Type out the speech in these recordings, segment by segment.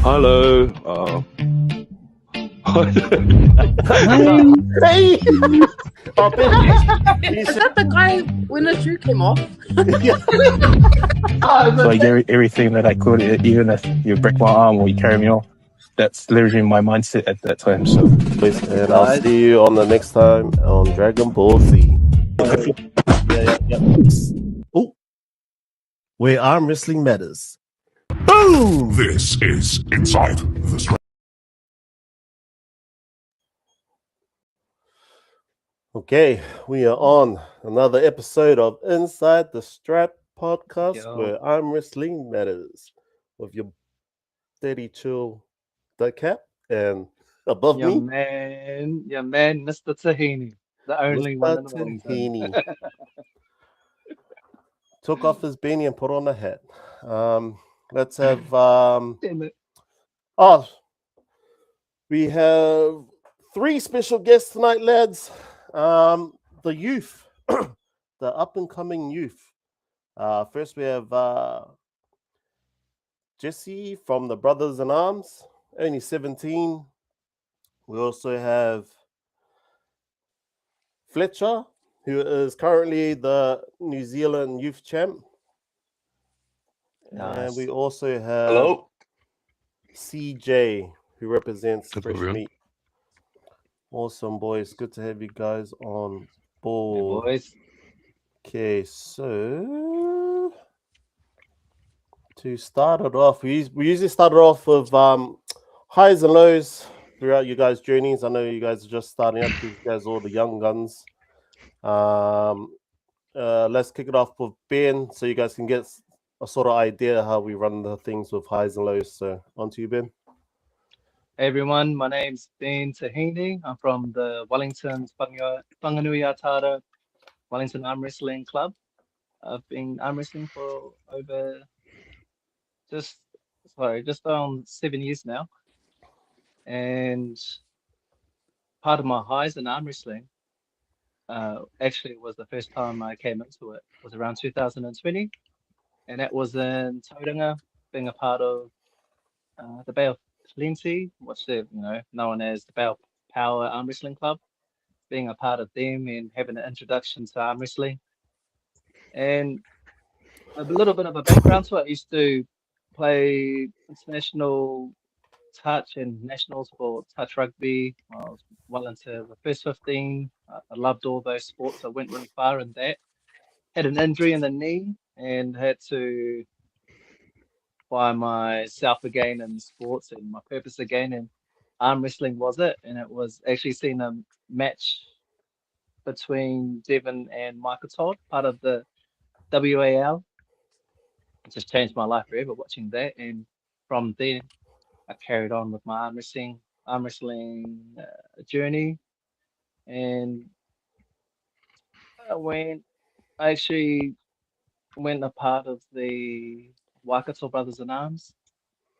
Hello. Hey! Oh, Ben, Is that the guy when the shoe came off? So I gave everything that I could, even if you break my arm or you carry me off. That's literally my mindset at that time. So, and I'll see you on the next time on Dragon Ball Z. Yeah. Oh, where arm wrestling matters. Boom! This is Inside the Strap. Okay, we are on another episode of Inside the Strap podcast, Yo. where arm wrestling matters, with your steady chill, the cap, and above Your me, man, Mr. Tahini, the only one in Mr. Wellington. Tahini. Took off his beanie and put on a hat. Let's have Damn it. we have three special guests tonight, lads. The youth, the up and coming youth. First we have Jesse from the Brothers in Arms, only 17. We also have Fletcher, who is currently the New Zealand youth champ. Nice. And we also have Hello. CJ, who represents Hello, Fresh everyone. Meat. Awesome, boys. Good to have you guys on Hey, board. boys. Okay, so to start it off, we usually start it off with highs and lows throughout you guys' journeys. I know you guys are just starting up. You guys are all the young guns. Let's kick it off with Ben, so you guys can get a sort of idea how we run the things with highs and lows. So on to you, Ben. Hey, everyone, my name's Ben Tahini. I'm from the Wellington Whanganui-a-Tara Wellington Arm Wrestling Club. I've been arm wrestling for over just on 7 years now. And part of my highs in arm wrestling actually was the first time I came into it was around 2020, and that was in Tauranga, being a part of the Bay of Plenty, known as the Bay of Power Arm Wrestling Club, being a part of them and having an introduction to arm wrestling. And a little bit of a background to it, I used to play international touch and nationals for touch rugby. I was well into the first 15. I loved all those sports. I went really far in that. Had an injury in the knee and had to find myself again in sports and my purpose again. And arm wrestling was it. And it was actually seeing a match between Devon and Michael Todd, part of the WAL. It just changed my life forever watching that. And from then, I carried on with my arm wrestling journey. And I actually went a part of the Waikato Brothers in Arms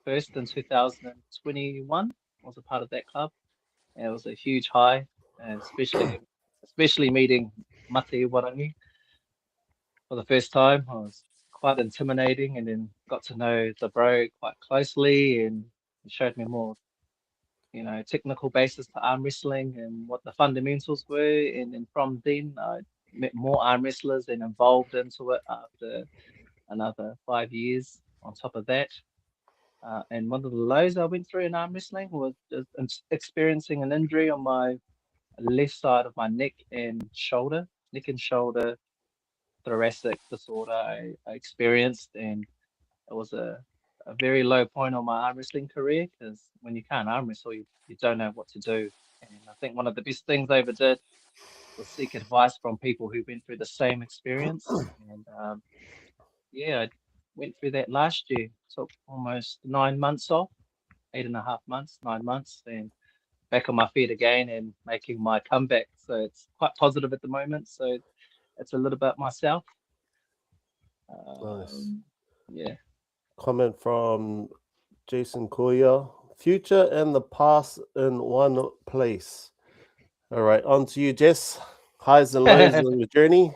first in 2021. I was a part of that club, and it was a huge high, and especially meeting Mate Warangi for the first time. I was quite intimidating, and then got to know the bro quite closely, and he showed me more, technical basis to arm wrestling and what the fundamentals were. And then from then, I met more arm wrestlers and involved into it after another 5 years on top of that. And one of the lows I went through in arm wrestling was just experiencing an injury on my left side of my neck and shoulder, thoracic disorder I experienced. And it was a very low point on my arm wrestling career, because when you can't arm wrestle, you don't know what to do. And I think one of the best things I ever did was seek advice from people who went through the same experience. And I went through that last year. Took almost 9 months off, 8.5 months, 9 months, and back on my feet again and making my comeback. So it's quite positive at the moment. So it's a little bit myself. Nice. Yeah. Comment from Jason Koya. Future and the past in one place. All right, on to you, Jess. Highs and lows on your journey.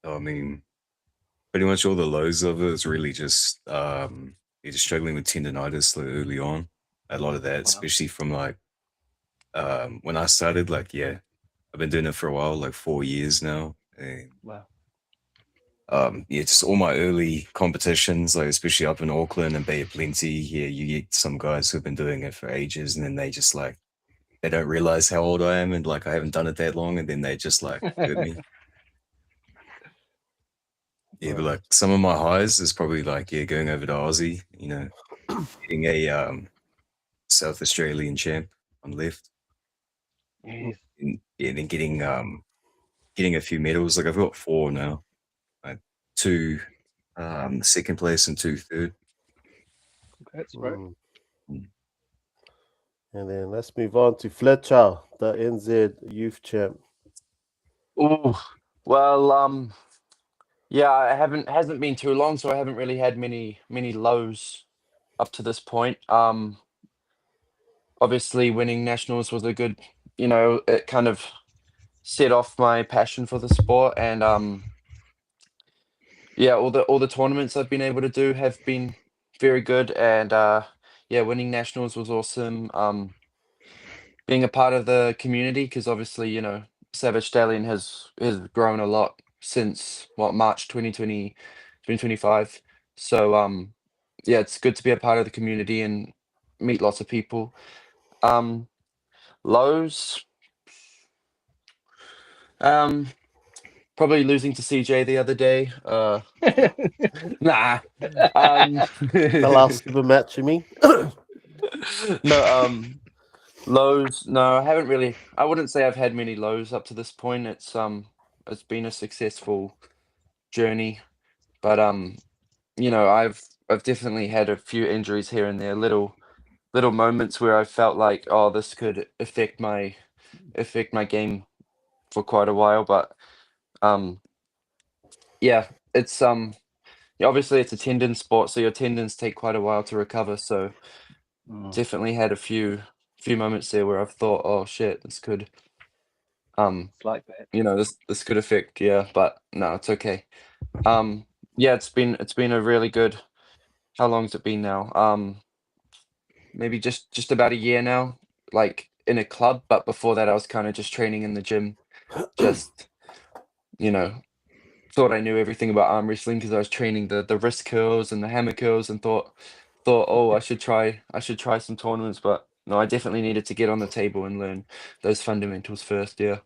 I mean, pretty much all the lows of it is really just you're just struggling with tendonitis like early on. A lot of that, Wow. especially from like when I started, like yeah, I've been doing it for a while, like 4 years now. And Wow. yeah, just all my early competitions, like especially up in Auckland and Bay of Plenty, yeah, you get some guys who've been doing it for ages and then they just like they don't realize how old I am and like I haven't done it that long and then they just like hurt me. Yeah, but like some of my highs is probably like yeah, going over to Aussie, you know, getting a South Australian champ on left. Yes. And, yeah, then getting a few medals. Like I've got four now. Like two second place and two third. Congrats, bro. Mm. And then let's move on to Fletcher, the NZ youth champ. Ooh, well, yeah, it hasn't been too long, so I haven't really had many lows up to this point. Obviously, winning nationals was a good, it kind of set off my passion for the sport, and yeah, all the tournaments I've been able to do have been very good, and yeah, winning nationals was awesome. Being a part of the community, because obviously, Savage Stallion has grown a lot since March 2020, 2025. So yeah, it's good to be a part of the community and meet lots of people. Um, Lows, um, probably losing to CJ the other day. Nah. The last super match, you mean? No, lows. No, I haven't really. I wouldn't say I've had many lows up to this point. It's been a successful journey, but I've definitely had a few injuries here and there, little moments where I felt like, oh, this could affect my game for quite a while. But um, yeah, it's obviously it's a tendon sport, so your tendons take quite a while to recover. So definitely had a few moments there where I've thought, oh shit, this could It's like that. this could affect, yeah, but no, it's okay. Yeah, it's been a really good. How long has it been now? Maybe just about a year now, like in a club, but before that I was kind of just training in the gym, just you know thought I knew everything about arm wrestling because I was training the wrist curls and the hammer curls, and thought, oh, I should try some tournaments, but no, I definitely needed to get on the table and learn those fundamentals first, yeah.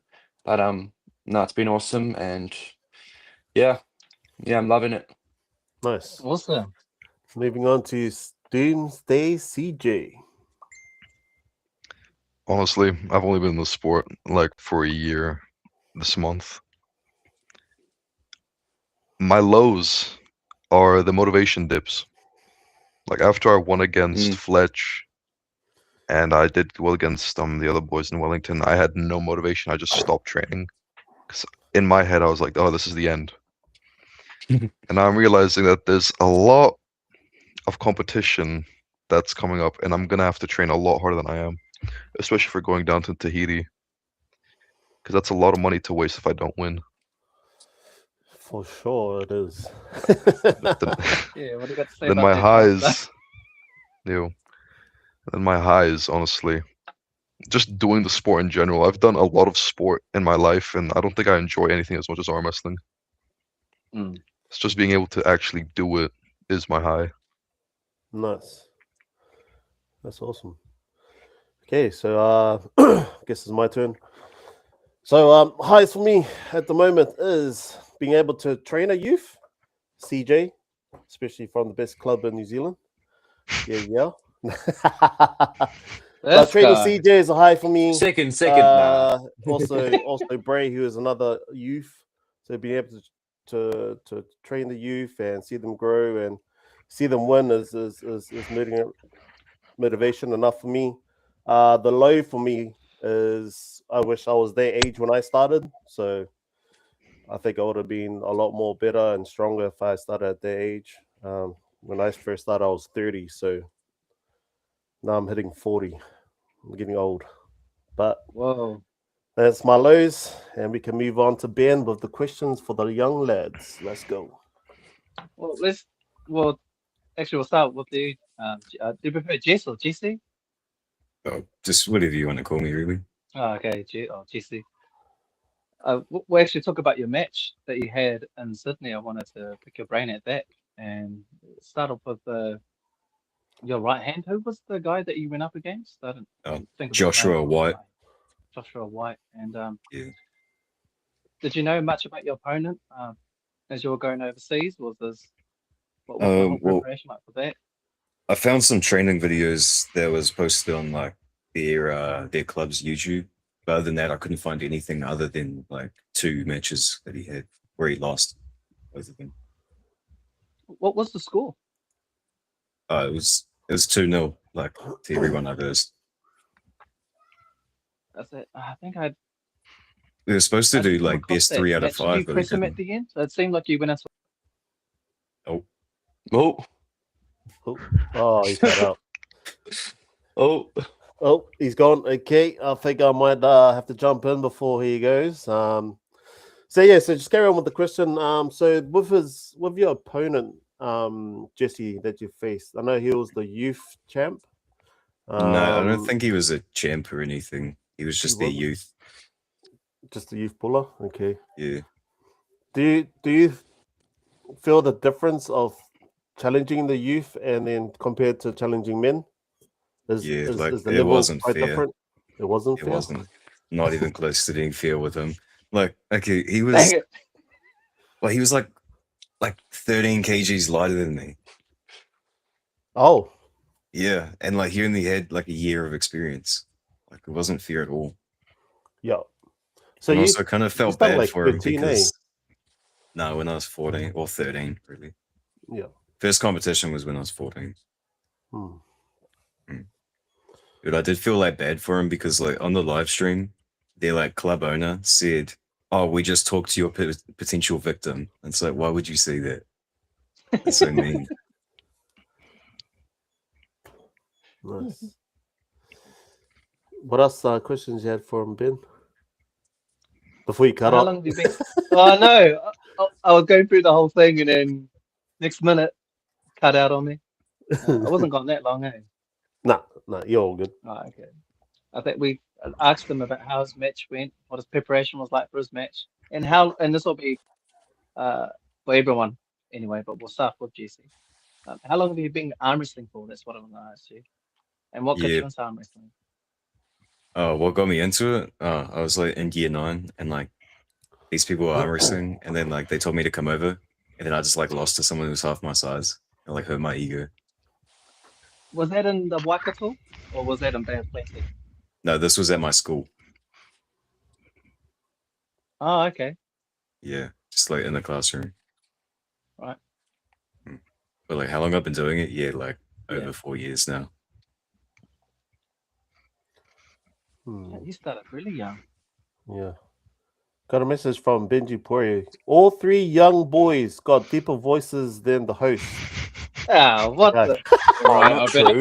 But no, it's been awesome, and yeah, I'm loving it. Nice. Awesome. Moving on to Doomsday CJ. Honestly, I've only been in the sport like for a year this month. My lows are the motivation dips. Like after I won against Fletch and I did well against the other boys in Wellington, I had no motivation. I just stopped training. 'Cause in my head, I was like, oh, this is the end. And I'm realizing that there's a lot of competition that's coming up, and I'm gonna have to train a lot harder than I am, especially for going down to Tahiti. Because that's a lot of money to waste if I don't win. For sure, it is. But then, Yeah, what do you got to say then about my that, Master? highs, you know, then my highs, honestly, just doing the sport in general. I've done a lot of sport in my life, and I don't think I enjoy anything as much as arm wrestling. Mm. It's just being able to actually do it is my high. Nice. That's awesome. Okay, so I guess it's my turn. So highs for me at the moment is being able to train a youth, CJ, especially from the best club in New Zealand. Yeah. But This training guy. CJ is a high for me. Second, nah. Also Bray, who is another youth. So being able to train the youth and see them grow and see them win is motivation enough for me. The low for me is I wish I was their age when I started. So I think I would have been a lot more better and stronger if I started at their age. When I first started, I was 30. So now I'm hitting 40. I'm getting old. But Whoa. that's my lows. And we can move on to Ben with the questions for the young lads. Let's go. Well, actually, we'll start with you. Do you prefer Jess or Jesse? Oh, just whatever you want to call me, really. Oh, okay, Jesse. We'll actually talk about your match that you had in Sydney. I wanted to pick your brain at that and start off with your right hand. Who was the guy that you went up against? I didn't think of his name. Joshua White. Joshua White. And Yeah. did you know much about your opponent as you were going overseas? What was the whole Well, preparation like for that? I found some training videos that was posted on like their club's YouTube. But other than that, I couldn't find anything other than like 2 matches that he had where he lost both of them. What was the score? It was 2-0, like to everyone I versed. I think I We were supposed to do like best 3 out of 5. Did you but we press him at didn't. the end? So it seemed like you went into. Oh, Oh, he's got out. oh, Oh, he's gone. Okay, I think I might have to jump in before he goes. So just carry on with the question. So with your opponent, Jesse, that you faced, I know he was the youth champ. No, I don't think he was a champ or anything. He was just their youth. Just a youth puller. Okay. Yeah. Do you feel the difference of challenging the youth and then compared to challenging men? Is the it level wasn't quite fair. different? It wasn't It fair. wasn't. Not even close to being fair with him. Like, okay, he Dang was it. well, he was like 13 kgs lighter than me. Oh, Yeah, and like he only had like a year of experience. Like it wasn't fair at all. yeah. So And you also kind of felt started bad like for him 13, because no, when I was 14 or 13, really. Yeah. First competition was when I was 14. Hmm. But I did feel like bad for him because like on the live stream, their like club owner said, "Oh, we just talked to your potential victim." And it's like, why would you say that? That's so mean. Nice. What else questions you had for him, Ben? Before you cut How off. long have you been? Oh no, I was going through the whole thing and then next minute cut out on me. I wasn't gone that long, eh? Nah, you're all good. Oh, okay. I think we asked him about how his match went, what his preparation was like for his match, and this will be for everyone anyway, but we'll start with Jesse. How long have you been arm wrestling for? That's what I'm gonna ask you. And what got Yeah. you into arm wrestling? What got me into it? I was like in year 9 and like these people were arm wrestling and then like they told me to come over and then I just like lost to someone who was half my size and like hurt my ego. Was that in the Waikato or was that in Bay of Plenty? No, this was at my school. Oh, okay. Yeah, just like in the classroom. Right. But like how long I've been doing it? Yeah, like over Yeah. 4 years now. Yeah, you started really young. Yeah. Got a message from Benji Poirier. All 3 young boys got deeper voices than the host. Ah, what Yeah. the? oh, Right, not I better-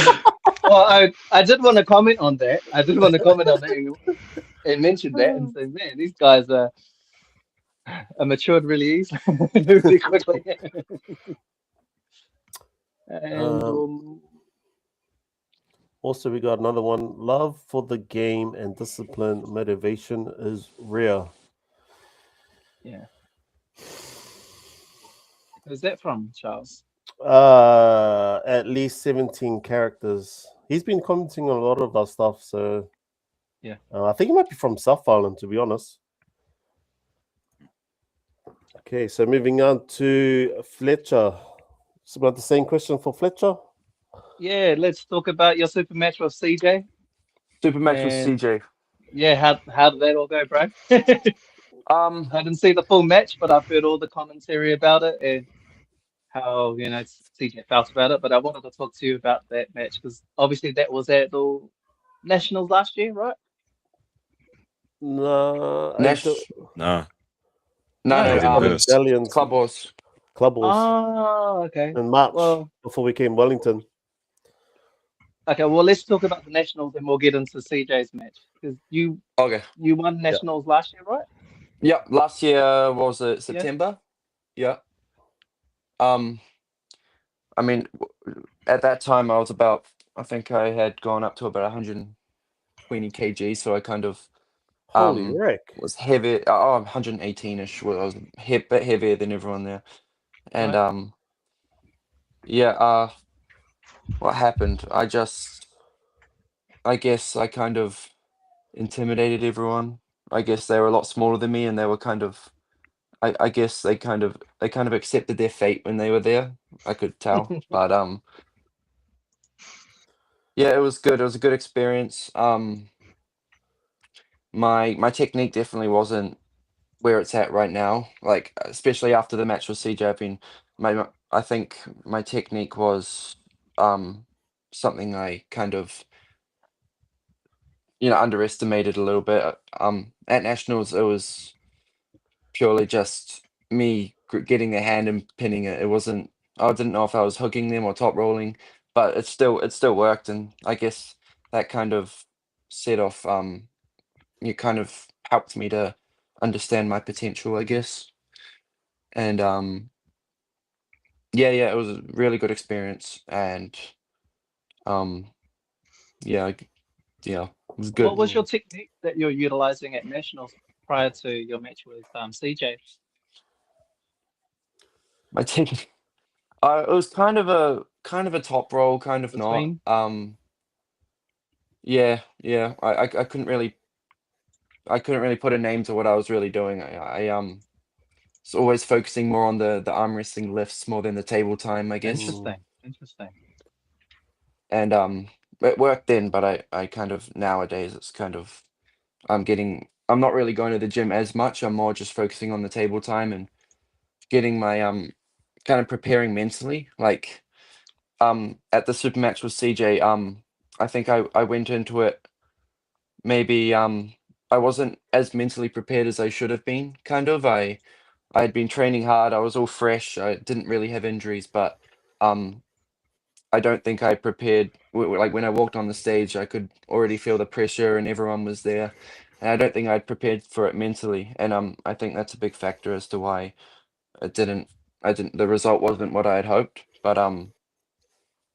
true. Well, I did want to comment on that. I did want to comment on that and mention that and say, man, these guys are matured really easily, really quickly. And Also, we got another one. Love for the game and discipline motivation is rare. yeah. Who's that from, Charles? At least 17 characters. He's been commenting on a lot of our stuff, so yeah. I think he might be from South Island, to be honest. Okay, so moving on to Fletcher. It's about the same question for Fletcher. Yeah, let's talk about your super match with CJ. Super match with And- CJ. Yeah, how did that all go, bro? I didn't see the full match, but I've heard all the commentary about it and how CJ felt about it. But I wanted to talk to you about that match because obviously that was at the Nationals last year, right? No, Nah. No, Not even versed. Stallions Club Wars. Club Wars Oh, okay. in March Well, before we came Wellington. okay. Well, let's talk about the Nationals and we'll get into CJ's match because you won Nationals last year, right? Yeah, last year was it September? Yeah. I mean, at that time I think I had gone up to about 120 kg, so I kind of Holy wreck. was heavy. 118ish. Well, I was a bit heavier than everyone there, and Right. yeah. What happened? I guess I kind of intimidated everyone. I guess they were a lot smaller than me, and they were kind of. I guess they kind of accepted their fate when they were there. I could tell, but yeah, it was good. It was a good experience. My technique definitely wasn't where it's at right now. Like especially after the match with CJ, I think my technique was something I kind of underestimated a little bit. At nationals, it was purely just me getting the hand and pinning it. It wasn't. I didn't know if I was hooking them or top rolling, but it still worked, and I guess that kind of set off. It kind of helped me to understand my potential, I guess. And yeah, it was a really good experience, and um, yeah, yeah, it was What good. was your technique that you're utilizing at nationals prior to your match with CJ? My technique. It was kind of a top roll, kind of not. Between? Yeah, yeah. I couldn't really put a name to what I was really doing. I was always focusing more on the arm wrestling lifts more than the table time, I guess. Interesting. And it worked then, but I kind of nowadays it's kind of I'm not really going to the gym as much. I'm more just focusing on the table time and getting my kind of preparing mentally. Like at the super match with CJ, I think I went into it maybe I wasn't as mentally prepared as I should have been, kind of. I had been training hard, I was all fresh, I didn't really have injuries, but um I don't think I prepared like when I walked on the stage, I could already feel the pressure and everyone was there. And I don't think I'd prepared for it mentally. And I think that's a big factor as to why it didn't the result wasn't what I had hoped. But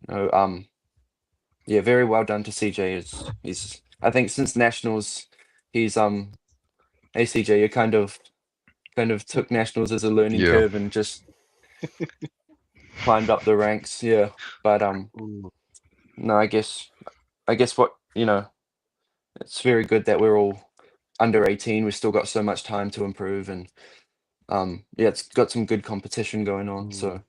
no, yeah, very well done to CJ. He's I think since nationals he's hey CJ, you kind of took nationals as a learning Yeah. curve and just climbed up the ranks. Yeah. But no, I guess what it's very good that we're all under 18. We've still got so much time to improve, and yeah, it's got some good competition going on. So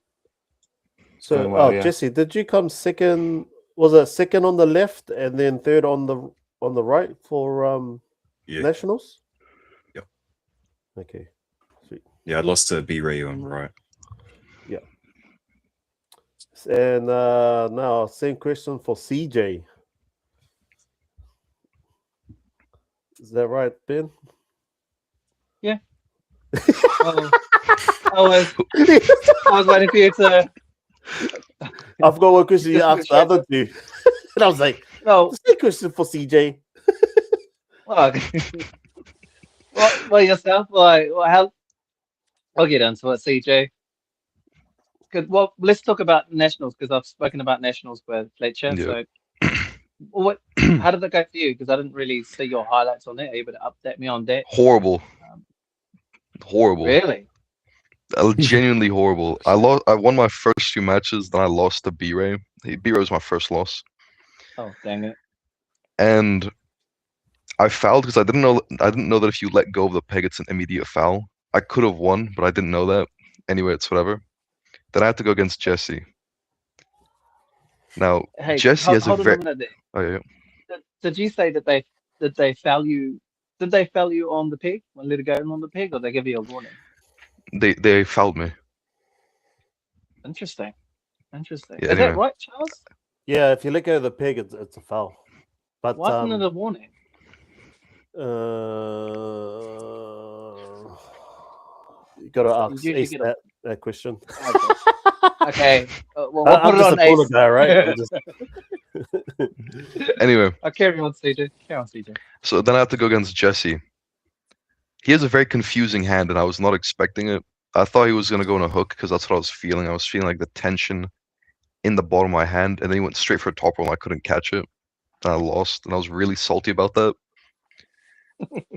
it's going well. Yeah. Jesse, did you come second? Was it second on the left and then third on the right for Yeah. nationals? Yep. Okay. Sweet. Yeah, I lost to B-Ray on right. Yeah. And now same question for CJ. Is that right, Ben? Yeah. Oh, I was waiting for you to. I forgot what question you Just asked the other two. And I was like, No. the same question for CJ. Well, well, yourself. Well, how? I'll get into it, CJ. Well, let's talk about nationals because I've spoken about nationals with Fletcher. Yeah. So, how did that go for you? Because I didn't really see your highlights on that. Are you able to update me on that? Horrible. Horrible. Really? Genuinely horrible. I won my first two matches, then I lost to B-Ray. B-Ray was my first loss. Oh, dang it. And I fouled because I didn't know that if you let go of the peg, it's an immediate foul. I could have won, but I didn't know that. Anyway, it's whatever. Then I had to go against Jesse. Now Hey, Jesse has a hold on very. a minute there. Oh yeah. Did you say that they foul you? Did they foul you on the peg when let it go on the peg, or they give you a warning? They fouled me. Interesting. Interesting. Yeah, Is that anyway. right, Charles? Yeah, if you let go of the peg, it's a foul. But Why isn't it a warning? You got to You ask usually Ace get a. that question. Okay. Well, we'll put I'm it just on a corner Ace. guy, right? I'm just... Anyway. I'll carry on, CJ. Carry on, CJ. So then I had to go against Jesse. He has a very confusing hand, and I was not expecting it. I thought he was gonna go on a hook because that's what I was feeling. I was feeling like the tension in the bottom of my hand, and then he went straight for a top roll and I couldn't catch it. And I lost, and I was really salty about that.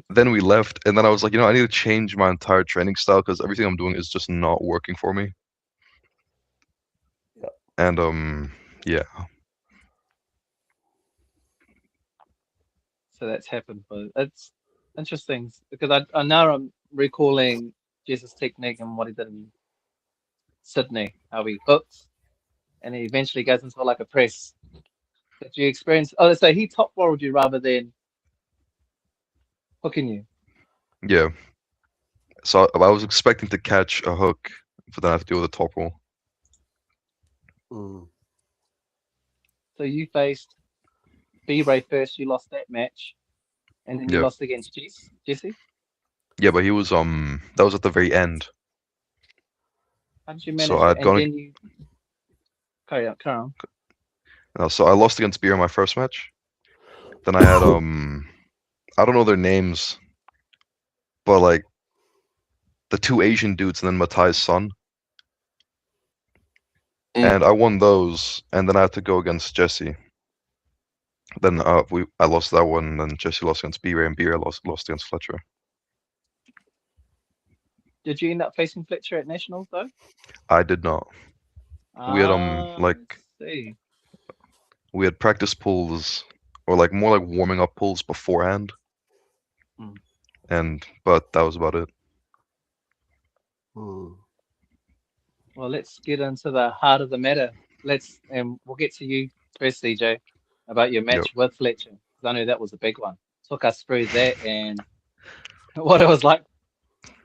Then we left, and then I was like, I need to change my entire training style because everything I'm doing is just not working for me. Yeah. And yeah. So that's happened, but it's interesting because I now I'm recalling Jesus' technique and what he did in Sydney, how he hooks and he eventually goes into like a press. Did you experience? Oh, so he top rolled you rather than hooking you. Yeah. So I was expecting to catch a hook, but then I have to deal with a top roll. Mm. So you faced B-Ray first. You lost that match, and then you Yeah. lost against Jesse. Yeah, but he was that was at the very end. How did you So manage I that? had And gone. then you carry on. So I lost against Beer in my first match. Then I had I don't know their names, but like the two Asian dudes and then Matai's son. And I won those, and then I had to go against Jesse. Then I lost that one, and then Jesse lost against B-Ray, and B-Ray lost against Fletcher. Did you end up facing Fletcher at nationals though? I did not. We had I see. we had practice pulls, or like more like warming up pulls beforehand. But that was about it. Mm. Well, let's get into the heart of the matter. We'll get to you first, CJ, about your match Yep. with Fletcher, because I know that was a big one. Took us through that and what it was like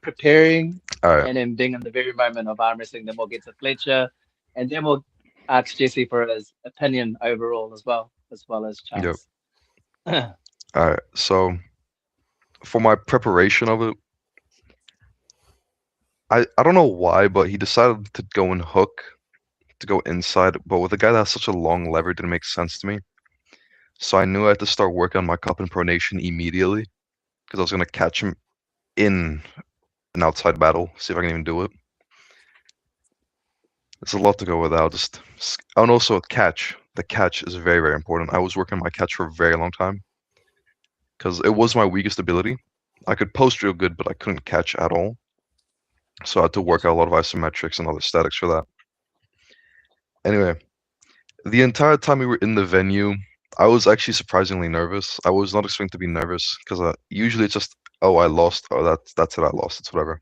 preparing All right. and then being in the very moment of arm wrestling. Then we'll get to Fletcher, and then we'll ask Jesse for his opinion overall as well as Yep. Charles. All right. So for my preparation of it, I don't know why, but he decided to go and hook, to go inside. But with a guy that has such a long lever, it didn't make sense to me. So I knew I had to start working on my cup and pronation immediately, because I was gonna catch him in an outside battle, see if I can even do it. There's a lot to go with that. And also catch. The catch is very, very important. I was working on my catch for a very long time because it was my weakest ability. I could post real good, but I couldn't catch at all. So I had to work out a lot of isometrics and other statics for that. Anyway, the entire time we were in the venue, I was actually surprisingly nervous. I was not expecting to be nervous because usually it's just, oh, I lost. Oh, that's it. I lost. It's whatever.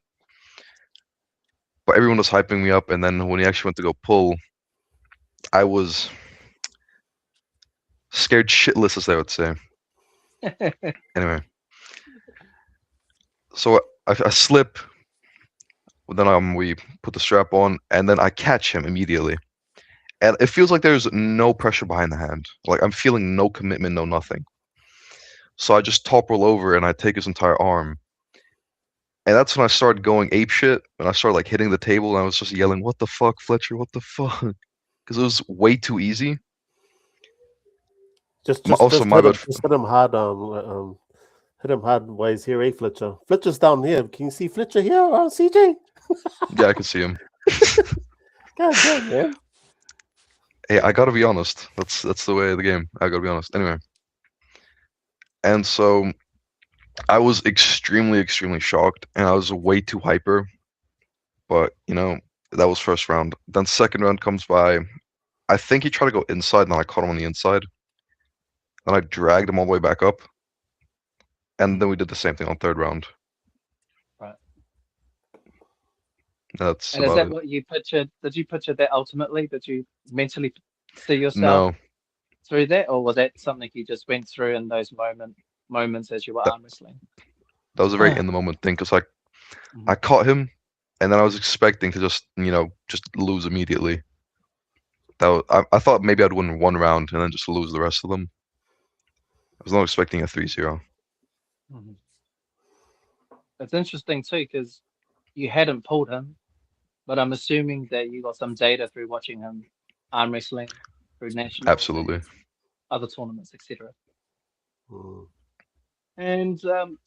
But everyone was hyping me up, and then when he actually went to go pull, I was scared shitless, as they would say. Anyway, so I slip. Then we put the strap on, and then I catch him immediately, and it feels like there's no pressure behind the hand. Like I'm feeling no commitment, no nothing. So I just top roll over and I take his entire arm, and that's when I started going ape shit. And I started like hitting the table, and I was just yelling, "What the fuck, Fletcher? What the fuck?" Because it was way too easy. Just Also, my bad. just hit him hard. Hit him hard while he's here, Fletcher. Fletcher's down here. Can you see Fletcher here? CJ? Yeah, I can see him. God damn, man. Hey, I gotta be honest. That's the way of the game. I gotta be honest. Anyway, and so I was extremely, extremely shocked, and I was way too hyper. But that was first round. Then second round comes by. I think he tried to go inside, and then I caught him on the inside. Then I dragged him all the way back up, and then we did the same thing on third round. Right. That's and is about that it. what you pictured? Did you picture that ultimately? Did you mentally see yourself No, through that, or was that something you just went through in those moments as you were arm wrestling? that was a very in the moment thing because I caught him, and then I was expecting to just lose immediately. I thought maybe I'd win one round and then just lose the rest of them. I was not expecting a 3-0. It's interesting too because you hadn't pulled him, but I'm assuming that you got some data through watching him arm wrestling through nationals, Absolutely. and other tournaments, etc. And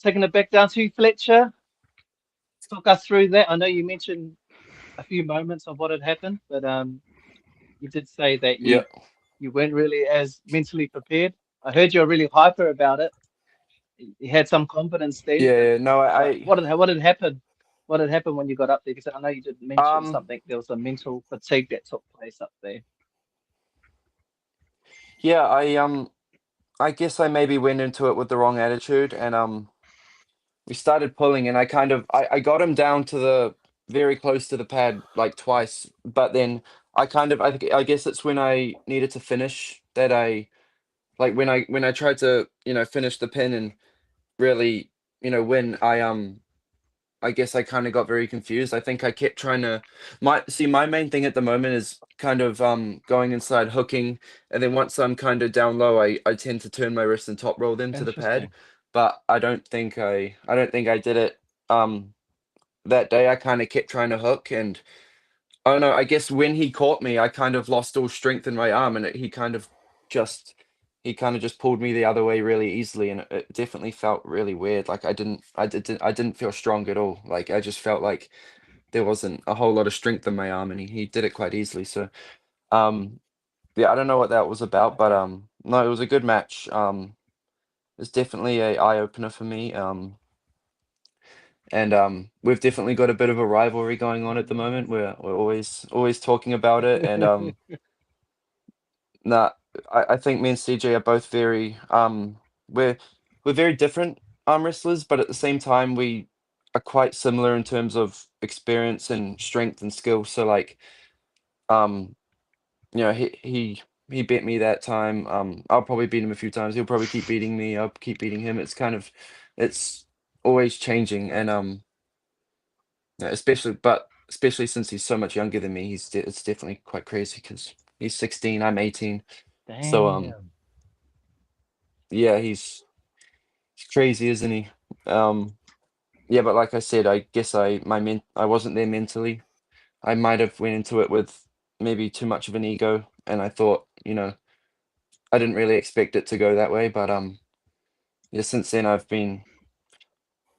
taking it back down to Fletcher, talk us through that? I know you mentioned a few moments of what had happened, but you did say that Yeah. you weren't really as mentally prepared. I heard you're really hyper about it. You had some confidence then, but Yeah. No, what had happened? What had happened when you got up there? Because I know you did mention um, something. There was a mental fatigue that took place up there. yeah, I guess I maybe went into it with the wrong attitude, and we started pulling, and I got him down to the very close to the pad like twice, but then I guess it's when I needed to finish that I like when I tried to finish the pin and really win. I guess I kind of got very confused. I think I kept trying to my main thing at the moment is kind of going inside hooking, and then once I'm kind of down low, I tend to turn my wrist and top roll them to the pad. Interesting. But I don't think I did it that day. I kind of kept trying to hook, and I don't know, I guess when he caught me, I kind of lost all strength in my arm, and just he kind of just pulled me the other way really easily, and it definitely felt really weird. Like I didn't feel strong at all. Like I just felt like there wasn't a whole lot of strength in my arm, and he did it quite easily. So um yeah, I don't know what that was about, but Okay. no, it was a good match. It's definitely a eye opener for me. And we've definitely got a bit of a rivalry going on at the moment. We're always talking about it, and nah, I think me and CJ are both very we're we're very different arm wrestlers, but at the same time we are quite similar in terms of experience and strength and skill. So like um he beat me that time. I'll probably beat him a few times. He'll probably keep beating me. I'll keep beating him. It's always changing, and yeah, especially since he's so much younger than me, it's definitely quite crazy because he's 16, I'm 18. So Damn. yeah, he's crazy, isn't he? Um, yeah, but like I said, I guess I wasn't there mentally. I might have went into it with maybe too much of an ego, and I thought, I didn't really expect it to go that way. But yeah, since then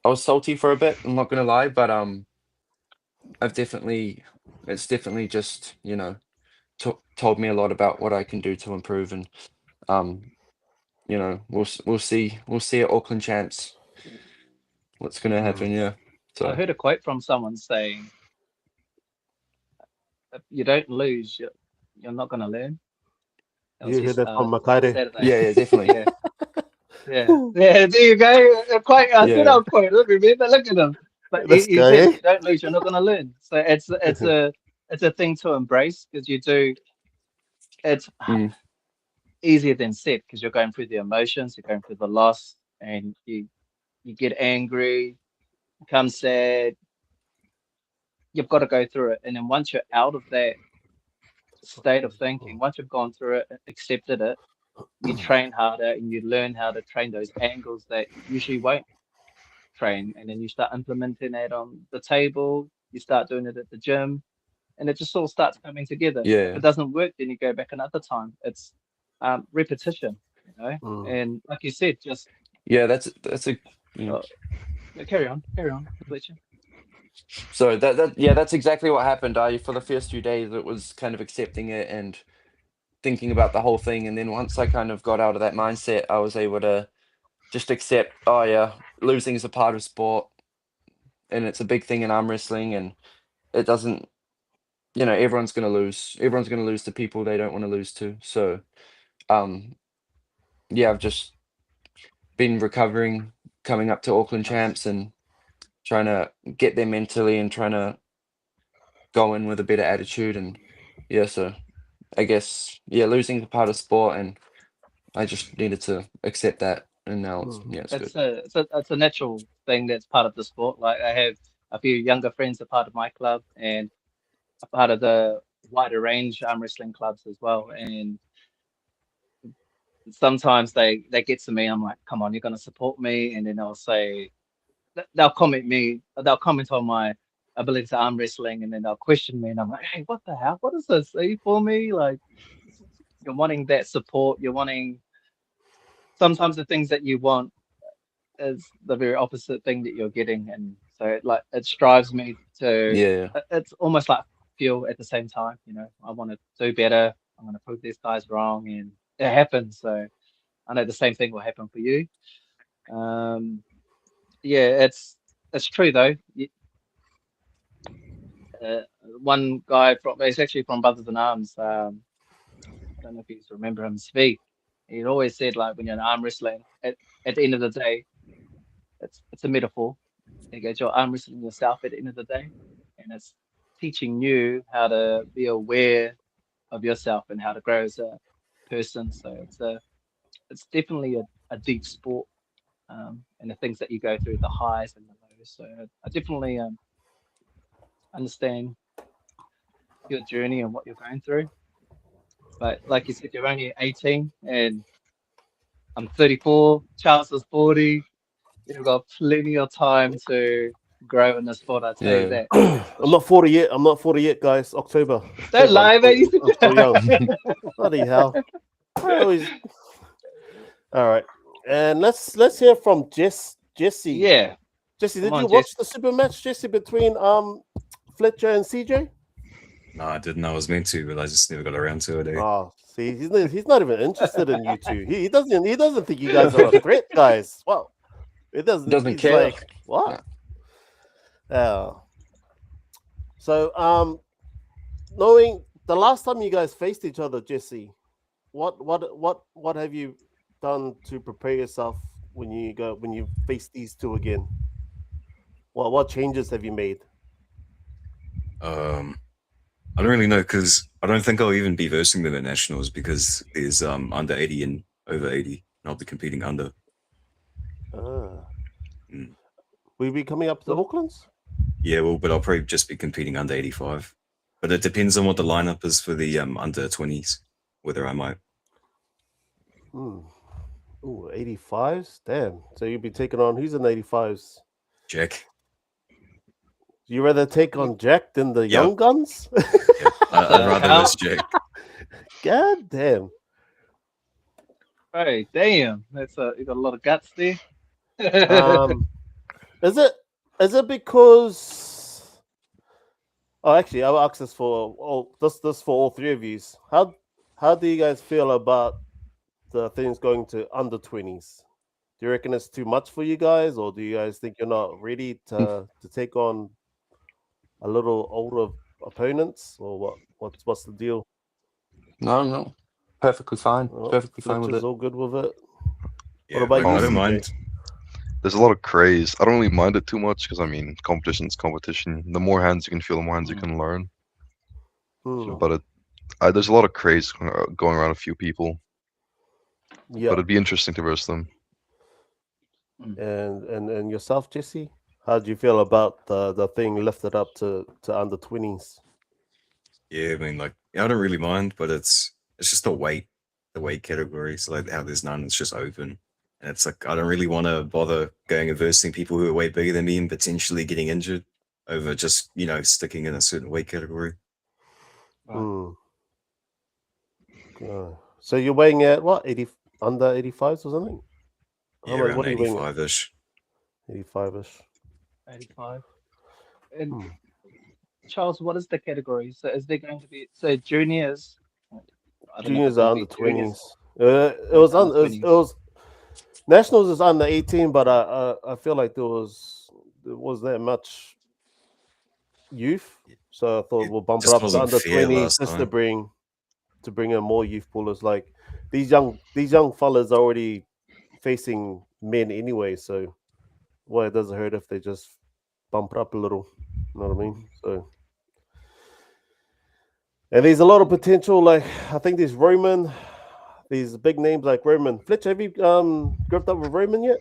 I was salty for a bit. I'm not gonna lie, but I've definitely it's definitely just told me a lot about what I can do to improve, and um, we'll see at Auckland Champs what's gonna happen. Yeah. I So heard a quote from someone saying, "If you don't lose, you're not going to learn." That was You heard just that from on Makare. Saturday. yeah, definitely. Yeah, yeah, yeah. There you go. Quite a good Yeah. old quote. Remember, look at him. But This he guy, said, eh? "If you don't lose, you're not going to learn." So it's a thing to embrace because you do. It's Mm, easier than said because you're going through the emotions, you're going through the loss, and you get angry, become sad. You've got to go through it, and then once you're out of that state of thinking, once you've gone through it, accepted it, you train harder and you learn how to train those angles that you usually won't train. And then you start implementing it on the table, you start doing it at the gym, and it just all starts coming together. If yeah. it doesn't work, then you go back another time. It's repetition, Mm. And like you said, just Yeah, that's a yeah. uh, carry on, Fletcher. So that yeah, that's exactly what happened. I For the first few days it was kind of accepting it and thinking about the whole thing, and then once I kind of got out of that mindset, I was able to just accept, oh yeah, losing is a part of sport, and it's a big thing in arm wrestling, and it doesn't, everyone's gonna lose. Everyone's gonna lose to people they don't want to lose to. So um yeah, I've just been recovering, coming up to Auckland Nice. Champs, and trying to get there mentally and trying to go in with a better attitude. And yeah, so I guess yeah, losing is a part of sport, and I just needed to accept that, and now Mm. it's good. It's a natural thing that's part of the sport. Like I have a few younger friends a part of my club and a part of the wider range arm wrestling clubs as well. And sometimes they get to me, I'm like, come on, you're gonna support me, and then they'll say they'll comment on my ability to arm wrestling, and then they'll question me, and I'm like, hey, what the hell? What is this? Are you for me? Like you're wanting that support, you're wanting sometimes the things that you want is the very opposite thing that you're getting, and so like it drives me to. Yeah. It's almost like fuel at the same time. I want to do better. I'm going to prove these guys wrong, and it happens. So I know the same thing will happen for you. Yeah, it's true though. Uh, One guy he's actually from Brothers in Arms. I don't know if you remember him, Svi. He'd always said like when you're in arm wrestling, at the end of the day, it's a metaphor. He goes, you're arm wrestling yourself at the end of the day, and it's teaching you how to be aware of yourself and how to grow as a person. So it's definitely a deep sport, and the things that you go through, the highs and the lows. So I definitely understand your journey and what you're going through. But like you said, you're only 18, and I'm 34. Charles is 40. You've got plenty of time to grow in the sport. I tell you Yeah. that. I'm not 40 yet. I'm not 40 yet, guys. October. Don't lie, mate. I'm still young. Bloody hell. I always... All right. And let's hear from Jesse. Yeah. Jesse, did Come you on, watch Jess. the super match, Jesse, between Fletcher and CJ? No, I didn't. I was meant to, but I just never got around to it. Eh? Oh, see, he's not even interested in you two. He doesn't think you guys are a threat, guys. Well, it doesn't. Doesn't He's care. like, what? So knowing the last time you guys faced each other, Jesse, what have you done to prepare yourself when you face these two again? What changes have you made? I don't really know because I don't think I'll even be versing them at nationals because there's under 80 and over 80, and I'll be competing under. Will Mm. you be coming up to the Aucklands? Yeah, well, but I'll probably just be competing under 85. But it depends on what the lineup is for the under 20s, whether I might. Ooh, 85s? Damn. So you'll be taking on who's in 85s? Jack. Do you rather take on Jack than the young guns? Yep. I'd rather this Jack. God damn. Hey, damn. You got a lot of guts there. Is it because? Oh, actually, I'll ask this for all three of you. How do you guys feel about the things going to under 20s? Do you reckon it's too much for you guys, or do you guys think you're not ready to take on a little older opponents, or what's the deal? No. Perfectly fine. Well, Perfectly fine with Fletcher's it. all good with it. Yeah, What about like, you, I don't CJ? mind. There's a lot of craze. I don't really mind it too much because I mean, competition's competition. The more hands you can feel, the more hands you can learn. But there's a lot of craze going around a few people. Yeah. But it'd be interesting to verse them. And yourself, Jesse? How do you feel about the thing lifted up to under 20s? Yeah, I mean, like, I don't really mind, but it's just the weight category. So like how there's none, it's just open. And it's like I don't really want to bother going and versing people who are way bigger than me and potentially getting injured over just, sticking in a certain weight category. Right. So you're weighing at what, 80 under 85s or something? Yeah, What around are you weighing at? 85-ish. 85ish. 85. And Charles, what is the category? So is there going to be juniors? I don't know if Juniors it's are gonna under be juniors. 20s. It was nationals is under 18, but I feel like there was that much youth, so I thought we'll bump it just up to wasn't under fair 20s last just time. to bring in more youth pullers. Like these young fellas are already facing men anyway, so it doesn't hurt if they just bump it up a little. You know what I mean? So, and there's a lot of potential. Like I think there's Roman, these big names like Roman. Fletcher, have you gripped up with Roman yet?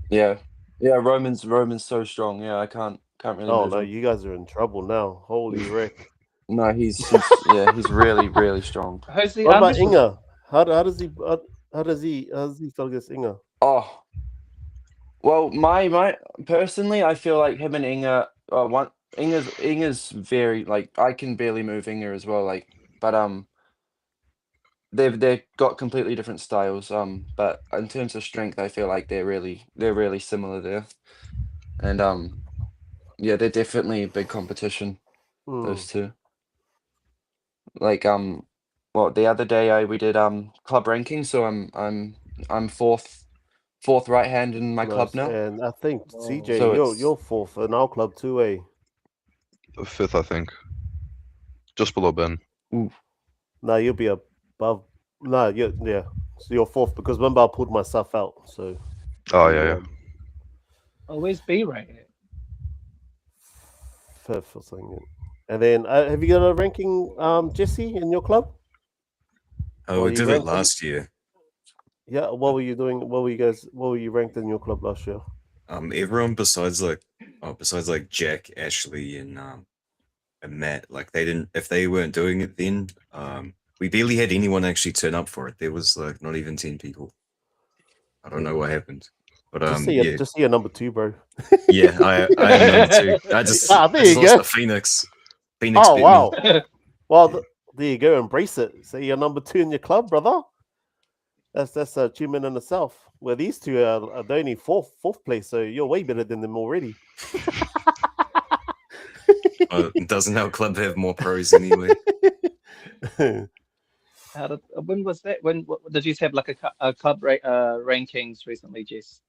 Yeah. Roman's so strong. Yeah, I can't really Oh move no, him. you guys are in trouble now. Holy wreck! No, he's really, really strong. Who's the What about wrestler? Inga? How does he feel against Inga? Oh, well, my personally, I feel like him and Inga. Inga's very like I can barely move Inga as well. Like, but they've got completely different styles. But in terms of strength, I feel like they're really similar there. And yeah, they're definitely a big competition. Those two. Like well, the other day we did club ranking, so I'm fourth right hand in my club Nice. now. And I think Oh. CJ, So you're fourth in our club too, eh? Fifth, I think. Just below Ben. No, you'll be above. No, yeah. So you're fourth because remember I pulled myself out. So Oh, you, yeah. Oh, where's B rated? fifth or something. And then have you got a ranking, Jesse, in your club? Oh, Or we you did it ranked them? last year. Yeah. What were you doing? What were you ranked in your club last year? Everyone besides like Jack, Ashley, and Matt, like they didn't. If they weren't doing it then, we barely had anyone actually turn up for it. There was like not even 10 people. I don't know what happened, but Just say yeah, just say you're number 2, bro. yeah, I am number 2. I just there you lost go. to Phoenix. Phoenix Oh beat wow. me. Well, there you go. Embrace it. Say you're number 2 in your club, brother. That's an achievement in itself. Where these two are the only fourth place, so you're way better than them already. Doesn't our club have more pros anyway? When was that? When did you have like a club rankings recently, Jess?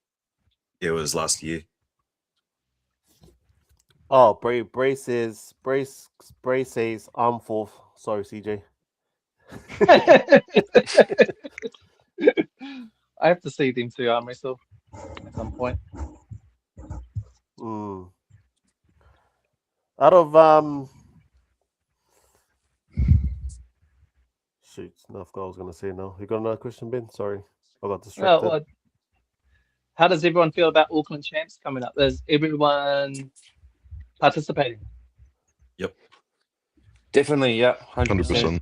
It was last year. Oh, Bray says I'm fourth. Sorry, CJ. I have to see them two arm wrestle at some point. Out of shoot, no, I forgot what I was gonna say now. You got another question, Ben? Sorry, I got distracted. Well, how does everyone feel about Auckland Champs coming up? Is everyone participating? Yep. Definitely, yeah, 100%.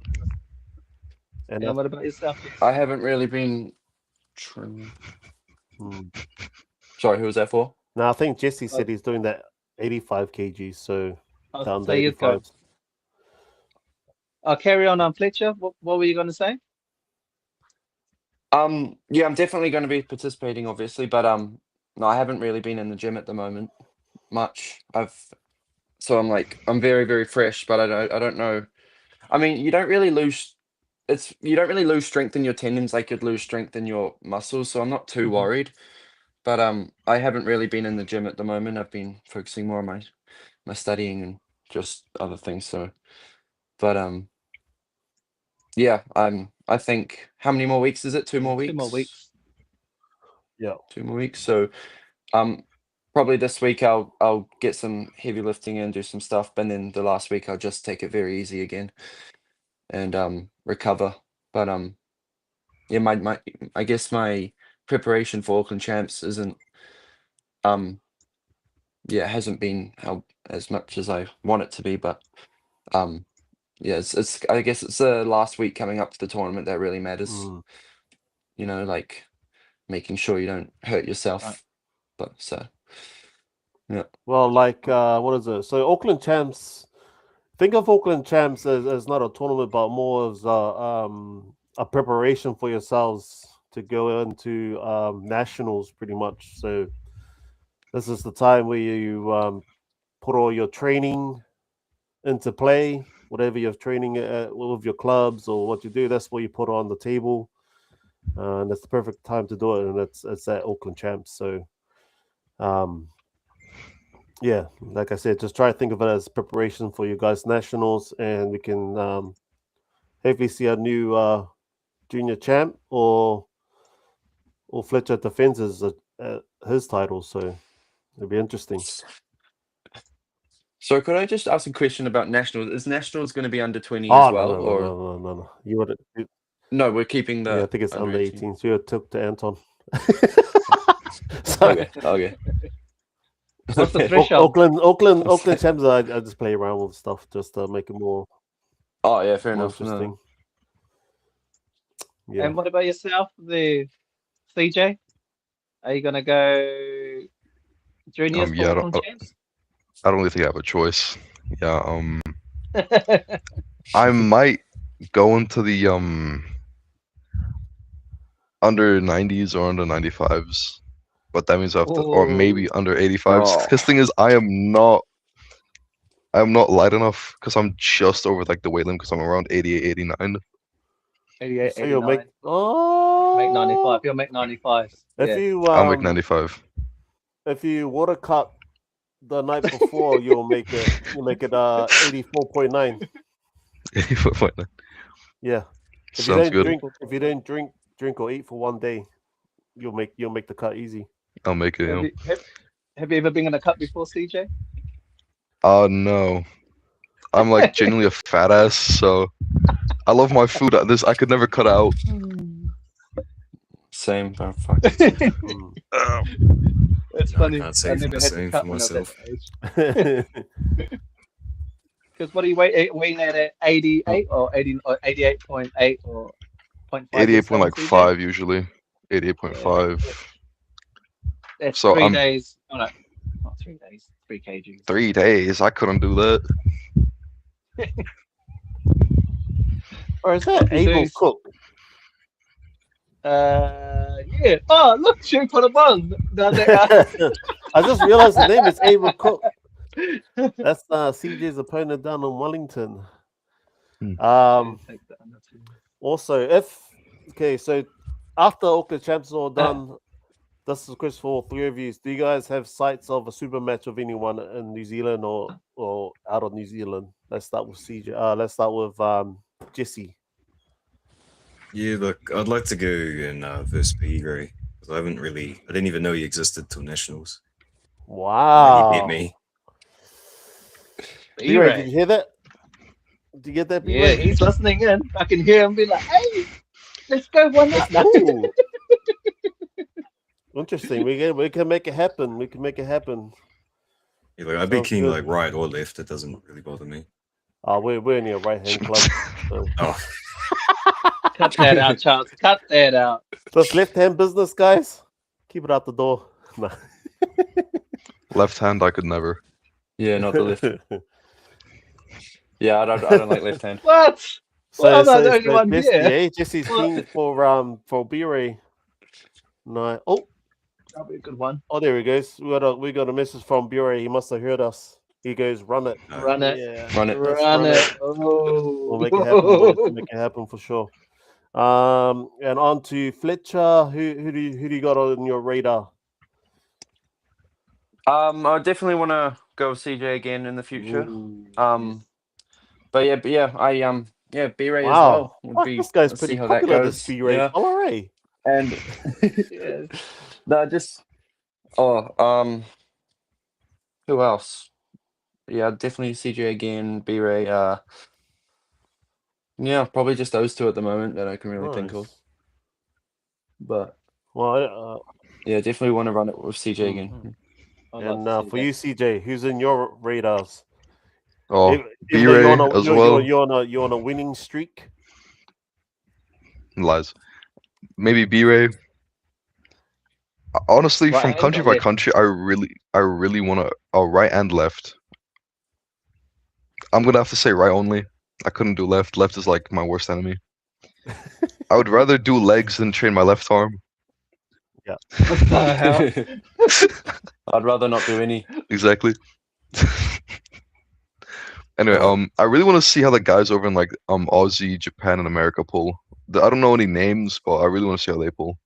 And what about yourself? I haven't really been. Sorry, who was that for? No, I think Jesse said he's doing that 85 kg, so down to 85. I'll carry on Fletcher. What were you going to say? Yeah, I'm definitely going to be participating, obviously, but no, I haven't really been in the gym at the moment much. So I'm very, very fresh, but I don't know. I mean, you don't really lose strength in your tendons like you'd lose strength in your muscles, so I'm not too worried. But I haven't really been in the gym at the moment. I've been focusing more on my studying and just other things. So, but yeah, I think how many more weeks is it? 2 more weeks. 2 more weeks. Yeah, 2 more weeks. So, probably this week I'll get some heavy lifting and do some stuff, but then the last week I'll just take it very easy again and recover. But yeah, my I guess my preparation for Auckland Champs isn't yeah, it hasn't been how as much as I want it to be, but yeah, it's I guess it's the last week coming up to the tournament that really matters. You know, like making sure you don't hurt yourself. Right. But so yeah. Well, like what is it? So Auckland Champs. Think of Auckland Champs as not a tournament, but more as a preparation for yourselves to go into nationals, pretty much. So this is the time where you put all your training into play, whatever you're training with your clubs or what you do. That's what you put on the table, and that's the perfect time to do it. And it's at Auckland Champs. So, yeah, like I said, just try to think of it as preparation for you guys nationals, and we can hopefully see a new junior champ or Fletcher defends his title. So it'll be interesting. So could I just ask a question about nationals? Is nationals going to be under 20 Oh as well, or no. You would no? We're keeping the. yeah, I think it's under 18. So you took to Anton. Okay. What's the threshold? Auckland Champs. I just play around with stuff just to make it more. Oh yeah, fair more enough. interesting. No. Yeah. And what about yourself, the CJ? Are you gonna go juniors Yeah, for Auckland Champs? I don't really think I have a choice. Yeah, I might go into the under 90s or under 95s. But that means I have to, or maybe under 85s. Oh. Because thing is, I am not light enough because I'm just over like the weight limit because I'm around 88, 89. 88, So you'll 89. make oh Make 95. You'll make 95. if Yeah. you I'll make 95. if you water cut the night before, you'll make it 84.9. 84.9. Yeah. If Sounds you good. don't drink or eat for one day, you'll make the cut easy. I'll make it. Have you ever been in a cup before, CJ? No. I'm like genuinely a fat ass, so I love my food. I could never cut out. Same. Oh, fuck. It's No, I funny. can't I say for never the had to same cut for when I was myself. that age. Because what are you weighing at 88 or 80 or 88.8 or 0.5? 88.5 usually. 88.5. That's So 3 days. Oh no, not 3 days. 3 kgs. 3 days. I couldn't do that. Or is that You do. Able Cook? Yeah. Oh, look, shoot for the bun. I just realized the name is Able Cook. That's CJ's opponent down in Wellington. Also, so after Auckland Champs are all done, this is a question for all three of you. Do you guys have sights of a super match of anyone in New Zealand or out of New Zealand? Let's start with CJ. Let's start with Jesse. Yeah, look, I'd like to go in versus B-Ray. I didn't even know he existed till Nationals. Wow. He beat me. B-Ray, did you hear that? Did you get that, Yeah, B-Ray? he's listening in. I can hear him be like, hey, let's go one up. Ooh. Interesting. We can make it happen. We can make it happen. Yeah, like, I'd be Sounds keen good. like right or left. It doesn't really bother me. We're in your right hand club. So. Oh, Cut that out, Charles. Cut that out. This left hand business, guys. Keep it out the door. No. Left hand, I could never. Yeah, not the left. Yeah, I don't like left hand. What? So, Well, I'm not the only one Jesse, here. Jesse's What? keen for B-Ray. No. That'll be a good one. Oh, there he goes. We got a message from B-Ray. He must have heard us. He goes, run it. Run it. Yeah. Run it. Let's Run it. Oh. We'll make it happen, boys. We'll make it happen for sure. And on to Fletcher. Who do you got on your radar? I definitely want to go with CJ again in the future. But yeah, B-Ray as well would be. This guy's let's pretty see how that popular. goes. This B-Ray. Yeah. All right. And no, just who else? Yeah, definitely CJ again, B-Ray. Yeah, probably just those two at the moment that I can really think of. But yeah, definitely want to run it with CJ again. And for you, CJ, who's in your radars? Oh, B-Ray as well. You're on a winning streak. Lies. Maybe B-Ray. Honestly, Right from hand country or by left? country, I really want a right and left. I'm gonna have to say right only. I couldn't do left. Left is like my worst enemy. I would rather do legs than train my left arm. Yeah. What the hell? I'd rather not do any. Exactly. Anyway, I really want to see how the guys over in like Aussie, Japan, and America pull. I don't know any names, but I really want to see how they pull.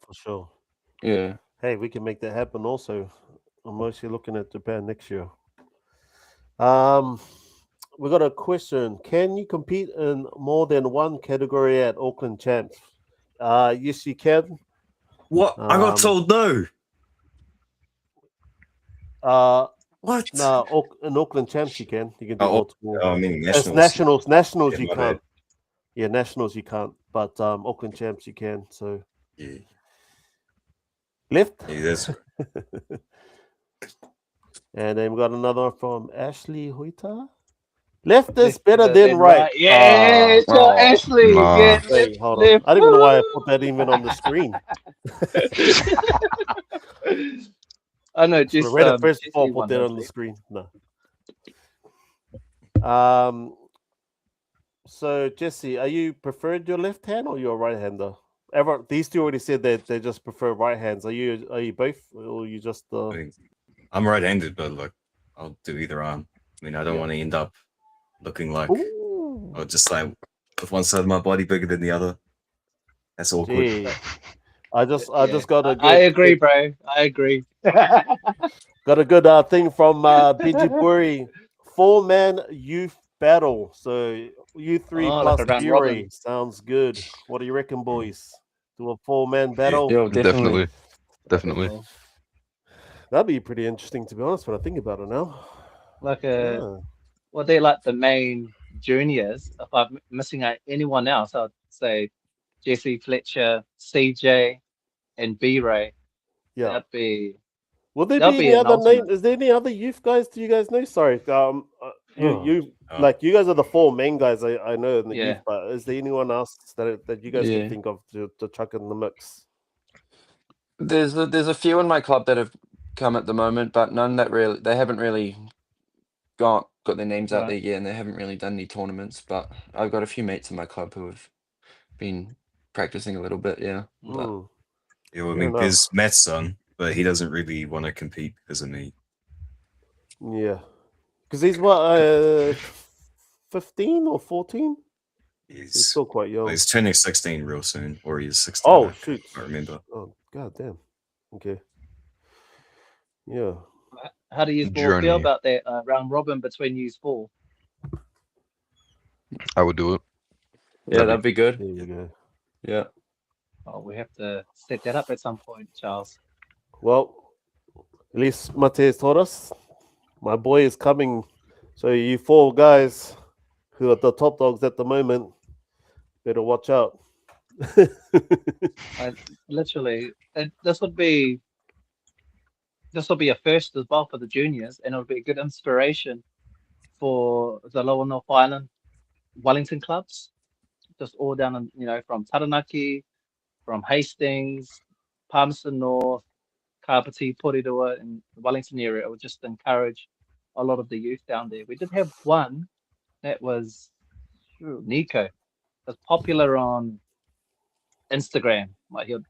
For sure. Yeah. Hey, we can make that happen also. I'm mostly looking at Japan next year. We got a question. Can you compete in more than one category at Auckland Champs? Yes, you can. what? I got told no. What? No, in Auckland Champs you can. You can do multiple. I mean, It's nationals. nationals Yeah, you my can't. bad. Yeah, nationals you can't. But Auckland Champs you can. So Yeah, left. yeah, that's And then we got another one from Ashley Huita. Left is better than right. Yeah, Ashley. nah. Yeah, Wait, hold on. left. I don't even know why I put that even on the screen. I know, just Read it first Jesse before I won put that on the those. screen. No. So Jesse, are you preferred your left hand or your right hander? these two already said that they just prefer right hands. Are you both, or are you just I mean, I'm right-handed, but like I'll do either arm. I mean, I don't Yeah. want to end up looking like Ooh, or just like with one side of my body bigger than the other. That's awkward. gee. I just Yeah, got a I good agree, bro. I agree. got a good thing from Benji Puri. 4-man youth battle. So you three Oh, like plus a round Fury robin. sounds good. What do you reckon, boys? Do a 4-man battle? Yo, definitely. Definitely. Well, That'd be pretty interesting, to be honest, when I think about it now. like Yeah. well, they're like the main juniors. If I'm missing out anyone else, I'd say Jesse Fletcher, CJ, and B Ray. Yeah. That'd be Will there that'd be be any an other name? ultimate. Is there any other youth guys? Do you guys know? Sorry, Oh, you guys are the 4 main guys I know in the yeah. youth. But is there anyone else that you guys can Yeah. think of to chuck in the mix? There's a few in my club that have come at the moment, but none that they haven't really got their names out Right. there yet, and they haven't really done any tournaments. But I've got a few mates in my club who have been practicing a little bit. Yeah, but Mm, Yeah, well, I fair mean, enough. there's Matt's son, but he doesn't really want to compete because of me. Yeah, because he's what 15 or 14. He's He's still quite young. he's turning 16 real soon, or he's 16. Oh I shoot! remember. Oh god damn. Okay. Yeah. How do you all feel Journey. about that round robin between you four? I would do it. yeah, that'd be good. There you go. Yeah. Oh, we have to set that up at some point, Charles. Well, at least Mateus told us my boy is coming. So you 4 guys who are the top dogs at the moment better watch out. Literally, this would be a first as well for the juniors, and it would be a good inspiration for the Lower North Island Wellington clubs, just all down in, from Taranaki, from Hastings, Palmerston North, Kapiti, Porirua, and the Wellington area. It would just encourage a lot of the youth down there. We did have one that was Nico. Was popular on Instagram. Like he'll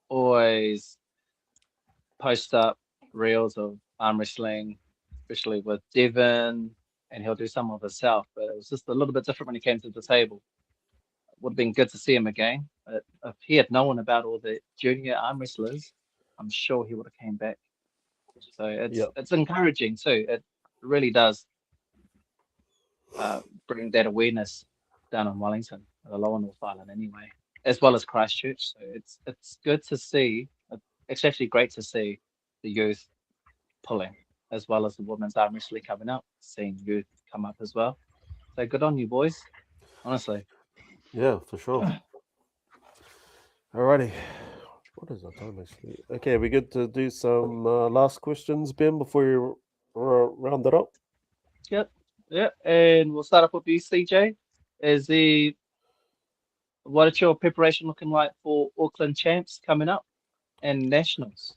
always post up reels of arm wrestling, especially with Devon, and he'll do some of himself. But it was just a little bit different when he came to the table. Would have been good to see him again. But if he had known about all the junior arm wrestlers, I'm sure he would have came back. So it's encouraging too. It really does bring that awareness down in Wellington, the Lower North Island anyway, as well as Christchurch. So it's good to see. It's actually great to see the youth pulling, as well as the women's arm wrestling coming up, seeing youth come up as well. So good on you, boys. Honestly. Yeah, for sure. Alrighty. What is our time actually? Okay, we good to do some last questions, Ben, before you round it up? Yep. And we'll start off with you, CJ. What is your preparation looking like for Auckland Champs coming up and Nationals?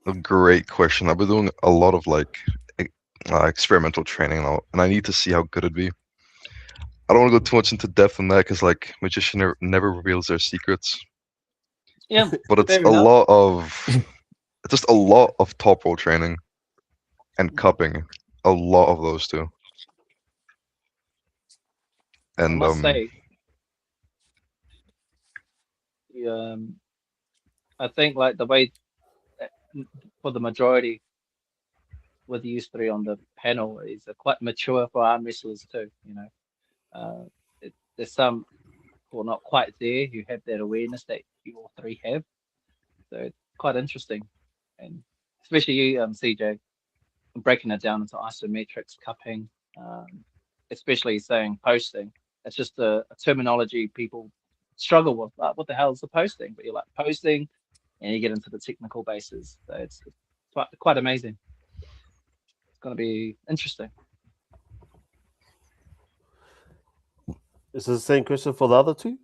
A great question. I've been doing a lot of experimental training now, and I need to see how good it'd be. I don't want to go too much into depth on that because magician never reveals their secrets. Yeah, But it's fair enough. it's just a lot of top roll training and cupping. A lot of those two. I And must say, I think like the way for the majority with you three on the panel is quite mature for arm wrestlers too. There's some who are not quite there who have that awareness that you all three have. So it's quite interesting, and especially you, CJ, breaking it down into isometrics, cupping, especially saying posting. It's just a terminology people struggle with. Like, what the hell is the posting? But you're like posting, and you get into the technical bases. So it's quite amazing. It's going to be interesting. Is this the same question for the other two?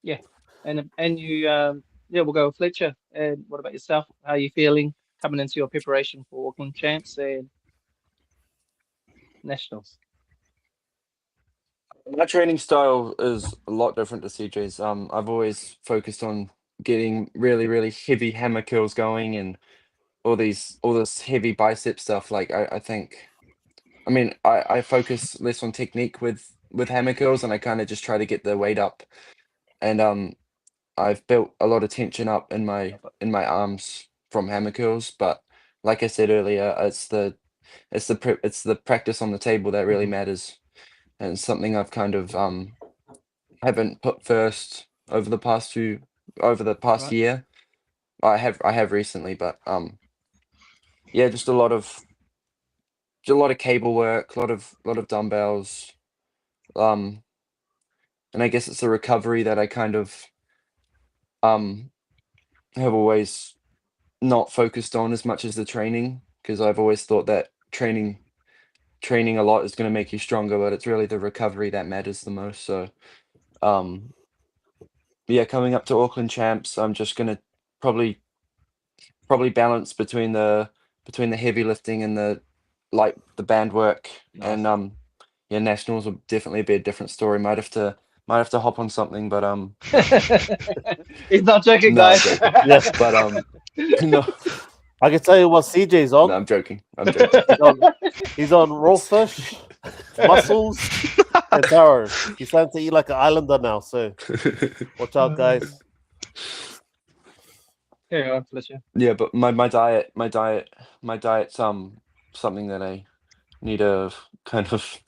Yeah, and you, we'll go with Fletcher. And what about yourself? How are you feeling coming into your preparation for Auckland Champs and Nationals? My training style is a lot different to CJ's. I've always focused on getting really, really heavy hammer curls going and all this heavy bicep stuff. Like I think, I mean, I focus less on technique with hammer curls, and I kind of just try to get the weight up. And I've built a lot of tension up in my arms from hammer curls. But like I said earlier, it's the practice on the table that really matters, and it's something I've kind of haven't put first over the past Right. year. I have recently, but yeah, just a lot of cable work, a lot of dumbbells, and I guess it's the recovery that I kind of um have always not focused on as much as the training, because I've always thought that training a lot is going to make you stronger, but it's really the recovery that matters the most. So um yeah, coming up to Auckland champs, I'm just gonna probably balance between the heavy lifting and the band work. Nice. And yeah, nationals will definitely be a different story. Might have to hop on something, but He's not joking, no, I'm guys. joking. Yes, But no, I can tell you what CJ's on. no, I'm joking. I'm joking. He's on raw fish, mussels, and taro. He's starting to eat like an islander now, so watch out, guys. Carry on, Fletcher. Yeah, but my diet's something that I need to kind of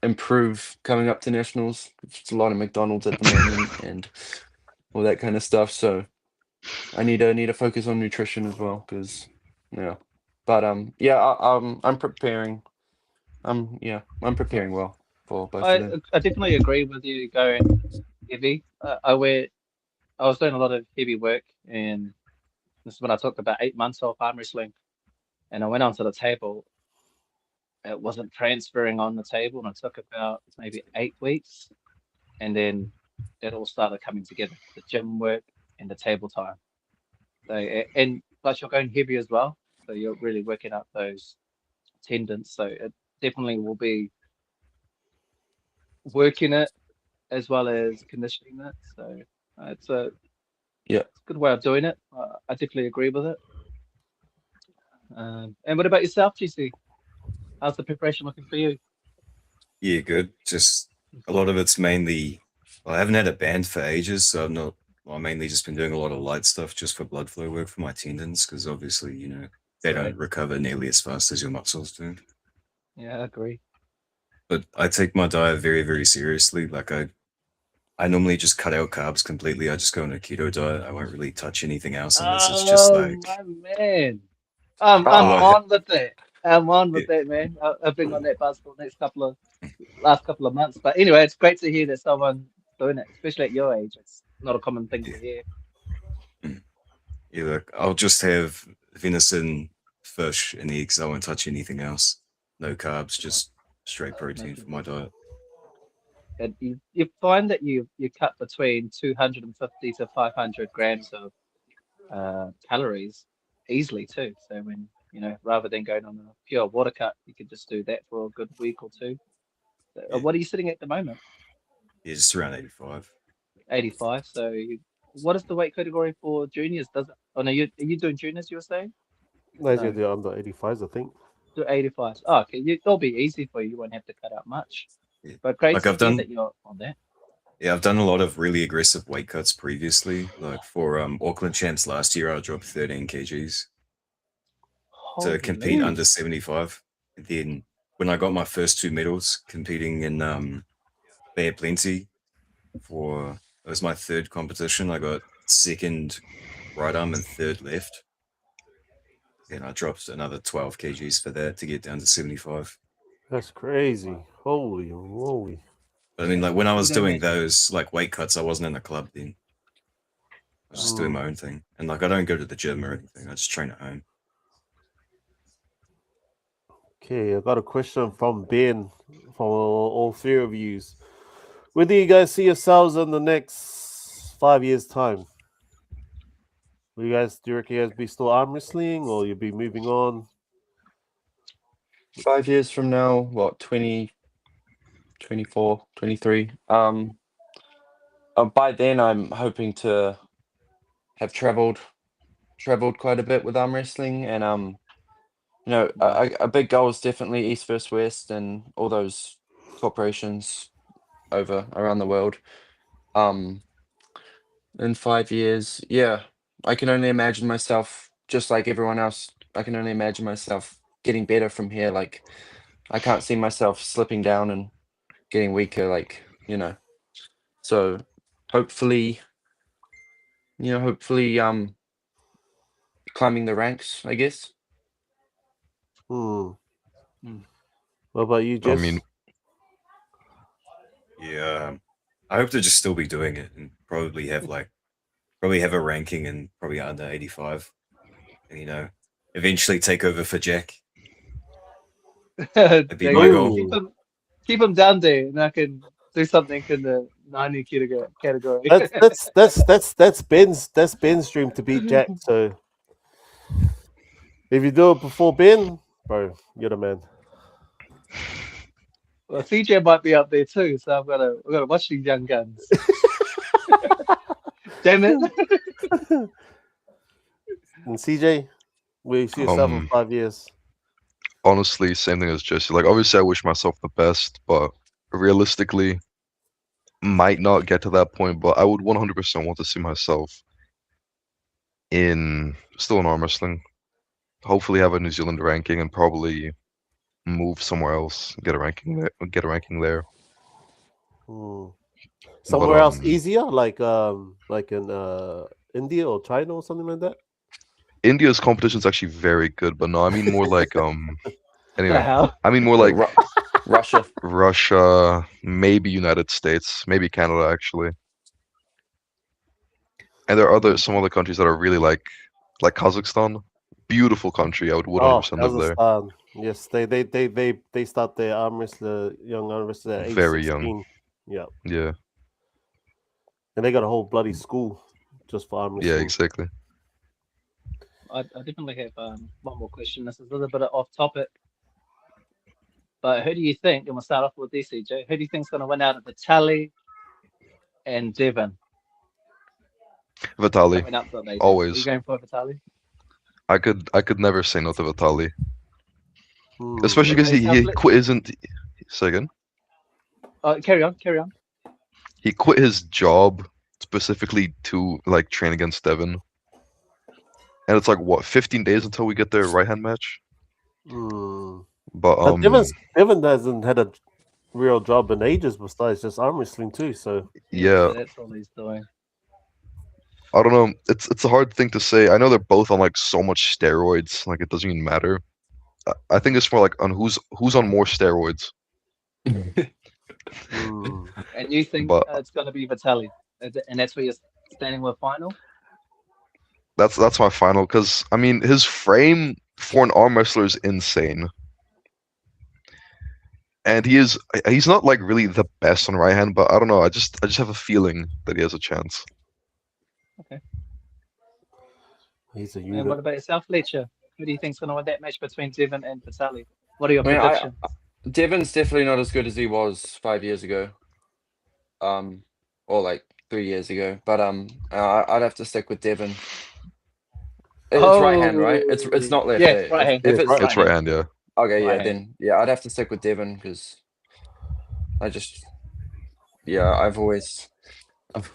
improve coming up to nationals. It's a lot of McDonald's at the moment and all that kind of stuff. So I need to focus on nutrition as well, because yeah. But yeah, I'm preparing. I'm preparing well for both of them. I definitely agree with you going heavy. I was doing a lot of heavy work, and this is when I took about 8 months off arm wrestling, and I went onto the table. It wasn't transferring on the table, and it took about maybe 8 weeks, and then it all started coming together: the gym work and the table time. So, and plus you're going heavy as well, so you're really working up those tendons. So it definitely will be working it as well as conditioning it. So it's a Yeah. good way of doing it. I definitely agree with it. And what about yourself, GC? How's the preparation looking for you? Yeah, good. Just a lot of it's mainly. Well, I haven't had a band for ages, so I'm not. Well, I've mainly just been doing a lot of light stuff just for blood flow work for my tendons, because obviously, they Right. don't recover nearly as fast as your muscles do. Yeah, I agree. But I take my diet very, very seriously. Like I normally just cut out carbs completely. I just go on a keto diet. I won't really touch anything else unless it's just Oh, like. my man. I'm Ah, on with that. I'm on with Yeah, that, man. I've been on that bus for the last couple of months. But anyway, it's great to hear that someone doing it, especially at your age. It's not a common thing to hear. yeah, look, I'll just have venison, fish, and eggs. I won't touch anything else. No carbs, just straight protein for my diet. And you find that you cut between 250 to 500 grams of calories easily too. So when rather than going on a pure water cut, you could just do that for a good week or two. So, Yeah, what are you sitting at the moment? yeah, just around 85. 85. So what is the weight category for juniors? Does it? Oh no, are you doing juniors? You were saying Nice, no. you're under 85s, I think. Do 85. Oh, okay. It'll be easy for you. You won't have to cut out much. Yeah. But great Like to hear that you're on that. I've done a lot of really aggressive weight cuts previously. Like for Auckland champs last year, I dropped 13 kgs to compete Holy. under 75. And then when I got my first two medals competing in Bay of Plenty for it was my third competition. I got second right arm and third left. And I dropped another 12 kgs for that to get down to 75. That's crazy. Holy moly. But I mean, like when I You was don't doing imagine. those like weight cuts, I wasn't in a club then. I was just doing my own thing. And like I don't go to the gym or anything. I just train at home. Okay, I got a question from Ben from all three of you. Where do you guys see yourselves in the next 5 years' time? Will you guys, do you reckon you guys be still arm wrestling or you'll be moving on? 5 years from now, what, 24, 23. By then, I'm hoping to have traveled quite a bit with arm wrestling, and a big goal is definitely East versus West and all those corporations around the world. In 5 years, yeah, I can only imagine myself just like everyone else. I can only imagine myself getting better from here. Like, I can't see myself slipping down and getting weaker. Like, so hopefully, climbing the ranks, I guess. What about you, Jess? I mean, Yeah, I hope to just still be doing it and probably have a ranking and probably under 85, and eventually take over for Jack. That'd be my goal. Keep him down there, and I can do something in the 90 category. That's Ben's dream to beat Jack. So if you do it before Ben, bro, you're the man. Well, CJ might be up there too, so I've got to watch these young guns. Damn it! And CJ, where you see yourself in 5 years? Honestly, same thing as Jesse. Like, obviously, I wish myself the best, but realistically, might not get to that point. But I would 100% want to see myself still in arm wrestling. Hopefully, have a New Zealand ranking and probably move somewhere else, get a ranking there. Somewhere else easier, like in India or China or something like that. India's competition is actually very good, but no, I mean more like anyway. The hell? I mean more like Russia, maybe United States, maybe Canada actually. And there are some other countries that are really like Kazakhstan, beautiful country. I would 100% live there. Kazakhstan. Yes, they start their young arm wrestler at age Very 16. young. Yeah. Yeah. And they got a whole bloody school just for arm wrestling. Yeah, exactly. I definitely have one more question. This is a little bit off topic, but who do you think? And we'll start off with DCJ. Who do you think is going to win out of Vitaly and Devin? Vitaly. Always. Are you going for Vitaly? I could never say no to Vitaly. Especially because he quit isn't. Say again. Carry on. He quit his job specifically to like train against Devin. And it's like what, 15 days until we get their right hand match? But Devin hasn't had a real job in ages besides just arm wrestling too, so yeah. That's all he's doing. I don't know. It's a hard thing to say. I know they're both on like so much steroids, like it doesn't even matter. I think it's more like on who's on more steroids. And you think it's going to be Vitaly, and that's where you're standing with final? That's my final, because I mean his frame for an arm wrestler is insane, and he's not like really the best on right hand, but I don't know. I just have a feeling that he has a chance. Okay. He's a unit. And what about yourself, Fletcher? Who do you think's going to win that match between Devin and Vitaly? What are your predictions? Devon's definitely not as good as he was 5 years ago, or like 3 years ago. But I'd have to stick with Devin. It's right hand, right? It's not left. Yeah, right hand. If it's right hand, yeah. Okay, right yeah, then yeah, I'd have to stick with Devin because I've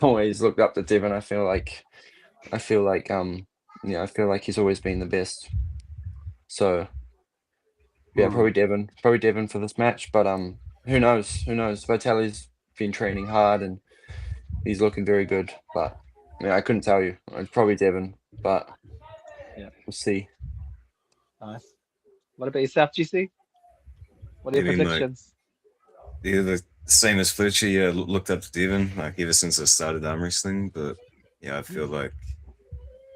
always looked up to Devin. I feel like he's always been the best. So yeah, probably Devin for this match. But who knows? Vitaly's been training hard and he's looking very good. But I couldn't tell you. It's probably Devin, but yeah, we'll see. Nice. What about yourself, GC? What are your predictions? The same as Fletcher. Yeah, looked up to Devin like ever since I started arm wrestling. But yeah, I feel like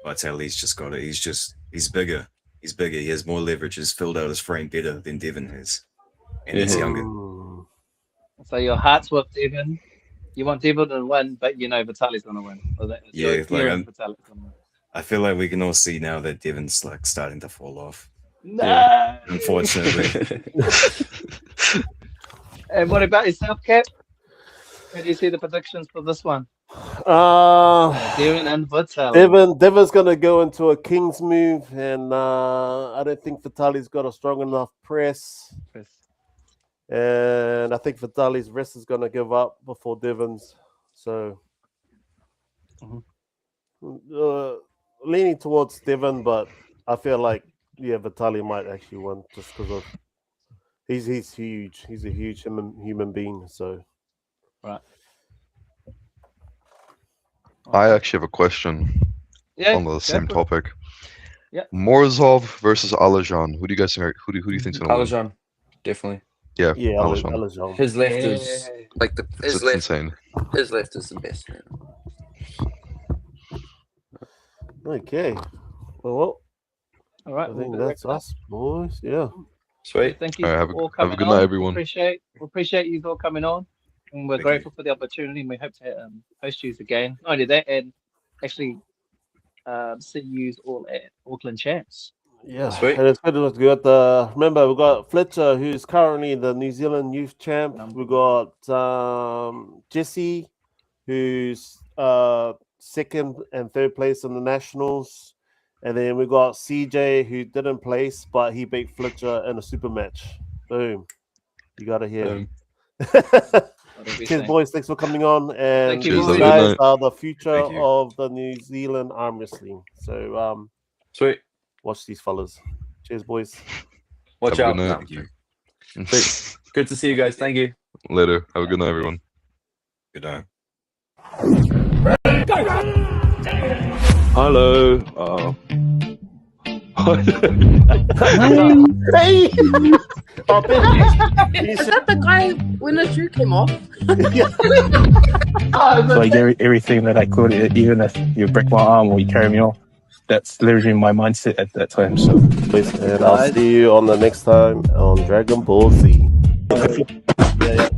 Vitaly's just got it. He's bigger. He's bigger. He has more leverage. He's filled out his frame better than Devin has, and he's younger. So your heart's with Devin. You want Devin to win, but Vitaly's going to win. I feel like we can all see now that Devon's like starting to fall off. No, unfortunately. And what about yourself, Cap? How do you see the predictions for this one? Devin and Vitaly. Devon's gonna go into a King's move, and I don't think Vitaly's got a strong enough press. And I think Vitaly's wrist is gonna give up before Devon's. So leaning towards Devon, but I feel like Vitaly might actually win just because of he's huge. He's a huge human being. So right. I actually have a question on the same topic. Yeah. Morozov versus Alajan. Who do you guys think? Who do you think's gonna win? Alajan, definitely. Yeah, Alajan. Alajan. His left is like It's insane. His left is the best, man. Okay. Well, all right. I think that's us, boys. Yeah. Sweet. Thank you Have all coming a good on. night, everyone. We appreciate you all coming on, and we're Thank grateful for the opportunity. And we hope to host you again. Not only that, and actually see you all at Auckland Champs. Yeah, Sweet. and it's good. Remember, we got Fletcher, who's currently the New Zealand Youth Champ. We got Jesse, who's second and third place in the Nationals, and then we got CJ, who didn't place, but he beat Fletcher in a super match. Boom! You got to hear. Cheers, boys! Thanks for coming on, and Thank you, these boys. guys are the future of the New Zealand arm wrestling. So, sweet. Watch these fellas. Cheers, boys. Watch Have a out. good night. Thank you. Sweet. Good to see you guys. Thank you. Later. Have a good night, everyone. Good night. Hello. Hey! Is that the guy when the shoe came off? So I gave everything that I could, even if you break my arm or you carry me off. That's literally my mindset at that time. So, and I'll see you on the next time on Dragon Ball Z. Yeah.